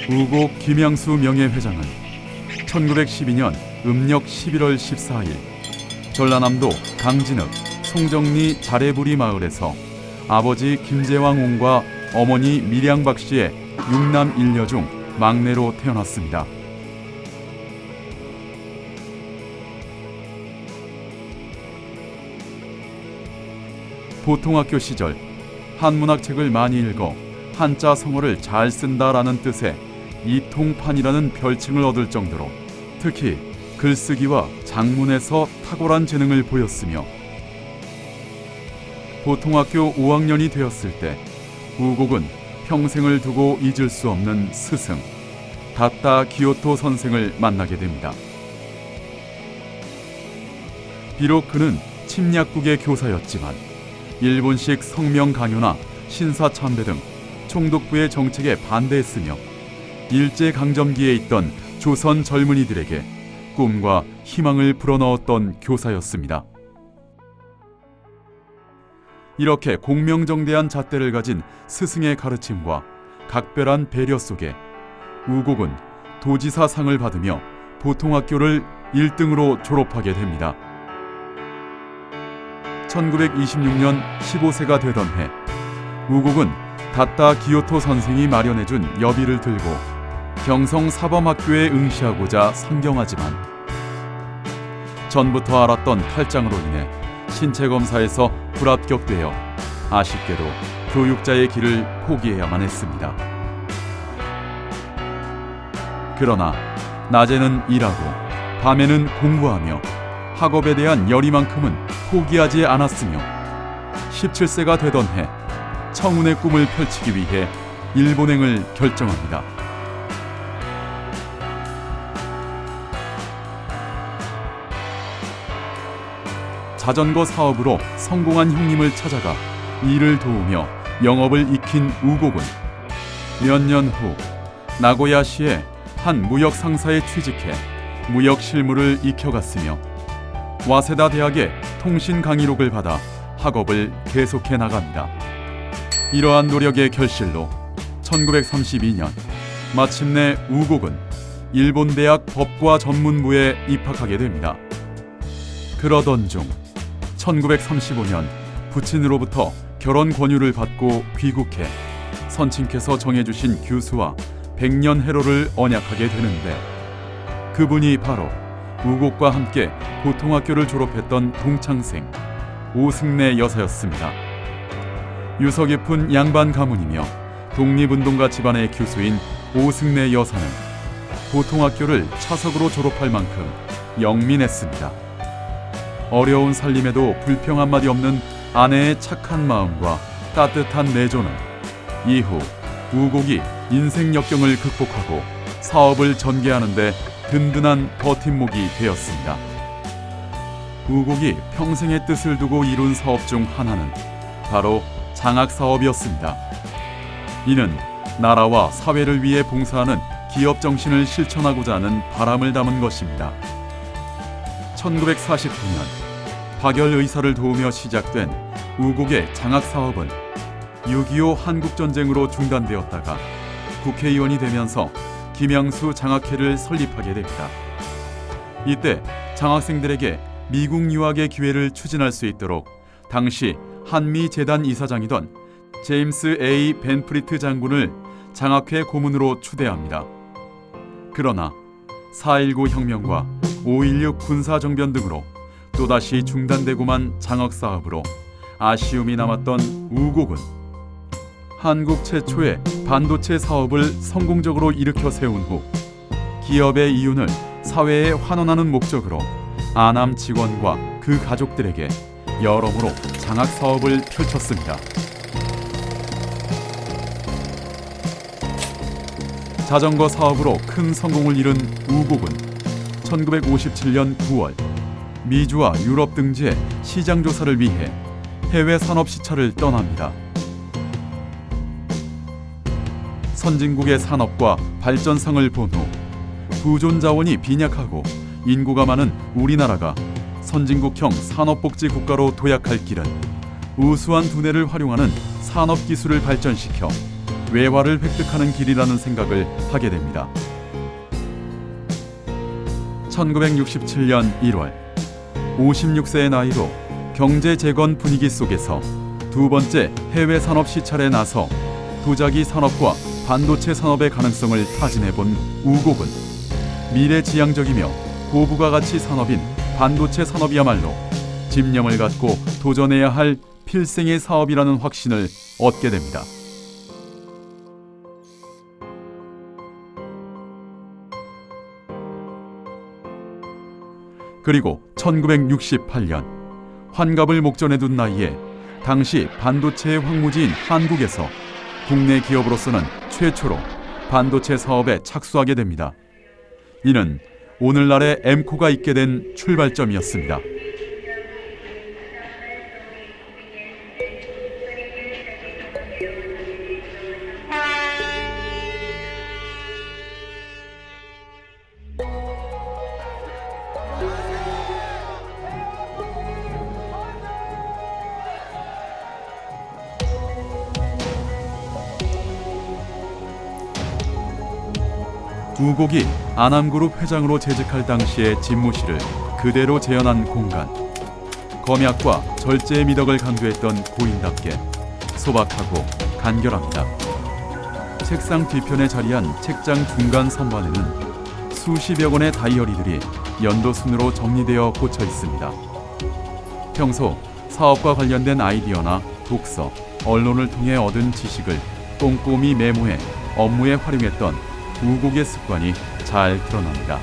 우곡 김양수 명예회장은 1912년 음력 11월 14일 전라남도 강진읍 송정리 자래부리 마을에서 아버지 김제왕 옹과 어머니 밀양박 씨의 6남 1녀 중 막내로 태어났습니다. 보통학교 시절 한문학책을 많이 읽어 한자 성어를 잘 쓴다라는 뜻의 이통판이라는 별칭을 얻을 정도로 특히 글쓰기와 작문에서 탁월한 재능을 보였으며 보통학교 5학년이 되었을 때 우곡은 평생을 두고 잊을 수 없는 스승 다따 기요토 선생을 만나게 됩니다. 비록 그는 침략국의 교사였지만 일본식 성명 강요나 신사참배 등 총독부의 정책에 반대했으며 일제강점기에 있던 조선 젊은이들에게 꿈과 희망을 불어넣었던 교사였습니다. 이렇게 공명정대한 잣대를 가진 스승의 가르침과 각별한 배려 속에 우곡은 도지사상을 받으며 보통학교를 1등으로 졸업하게 됩니다. 1926년 15세가 되던 해 우곡은 다따 기요토 선생이 마련해준 여비를 들고 경성사범학교에 응시하고자 상경하지만 전부터 알았던 탈장으로 인해 신체검사에서 불합격되어 아쉽게도 교육자의 길을 포기해야만 했습니다. 그러나 낮에는 일하고 밤에는 공부하며 학업에 대한 열의만큼은 포기하지 않았으며 17세가 되던 해 청운의 꿈을 펼치기 위해 일본행을 결정합니다. 자전거 사업으로 성공한 형님을 찾아가 일을 도우며 영업을 익힌 우곡은 몇 년 후 나고야시의 한 무역 상사에 취직해 무역 실무를 익혀갔으며 와세다 대학의 통신 강의록을 받아 학업을 계속해 나갑니다. 이러한 노력의 결실로 1932년 마침내 우곡은 일본 대학 법과 전문부에 입학하게 됩니다. 그러던 중 1935년 부친으로부터 결혼 권유를 받고 귀국해 선친께서 정해주신 교수와 100년 해로를 언약하게 되는데 그분이 바로 우곡과 함께 보통학교를 졸업했던 동창생 오승래 여사였습니다. 유서 깊은 양반 가문이며 독립운동가 집안의 교수인 오승래 여사는 보통학교를 차석으로 졸업할 만큼 영민했습니다. 어려운 살림에도 불평 한마디 없는 아내의 착한 마음과 따뜻한 내조는 이후 우곡이 인생 역경을 극복하고 사업을 전개하는 데 든든한 버팀목이 되었습니다. 우곡이 평생의 뜻을 두고 이룬 사업 중 하나는 바로 장학사업이었습니다. 이는 나라와 사회를 위해 봉사하는 기업 정신을 실천하고자 하는 바람을 담은 것입니다. 1949년 박열 의사를 도우며 시작된 우곡의 장학사업은 6.25 한국전쟁으로 중단되었다가 국회의원이 되면서 김양수 장학회를 설립하게 됩니다. 이때 장학생들에게 미국 유학의 기회를 추진할 수 있도록 당시 한미재단 이사장이던 제임스 A. 벤프리트 장군을 장학회 고문으로 추대합니다. 그러나 4.19 혁명과 5.16 군사정변 등으로 또다시 중단되고만 장학사업으로 아쉬움이 남았던 우곡은 한국 최초의 반도체 사업을 성공적으로 일으켜 세운 후 기업의 이윤을 사회에 환원하는 목적으로 아남 직원과 그 가족들에게 여러모로 장학사업을 펼쳤습니다. 자전거 사업으로 큰 성공을 이룬 우곡은 1957년 9월 미주와 유럽 등지의 시장 조사를 위해 해외 산업 시찰을 떠납니다. 선진국의 산업과 발전상을 본 후 부존 자원이 빈약하고 인구가 많은 우리나라가 선진국형 산업복지 국가로 도약할 길은 우수한 두뇌를 활용하는 산업기술을 발전시켜 외화를 획득하는 길이라는 생각을 하게 됩니다. 1967년 1월 56세의 나이로 경제 재건 분위기 속에서 두 번째 해외 산업 시찰에 나서 도자기 산업과 반도체 산업의 가능성을 타진해본 우곡은 미래지향적이며 고부가 가치 산업인 반도체 산업이야말로 집념을 갖고 도전해야 할 필생의 사업이라는 확신을 얻게 됩니다. 그리고 1968년 환갑을 목전에 둔 나이에 당시 반도체의 황무지인 한국에서 국내 기업으로서는 최초로 반도체 사업에 착수하게 됩니다. 이는 오늘날의 엠코가 있게 된 출발점이었습니다. 우곡이 아남그룹 회장으로 재직할 당시의 집무실을 그대로 재현한 공간. 검약과 절제의 미덕을 강조했던 고인답게 소박하고 간결합니다. 책상 뒤편에 자리한 책장 중간 선반에는 수십여 권의 다이어리들이 연도순으로 정리되어 꽂혀 있습니다. 평소 사업과 관련된 아이디어나 독서, 언론을 통해 얻은 지식을 꼼꼼히 메모해 업무에 활용했던 우곡의 습관이 잘 드러납니다.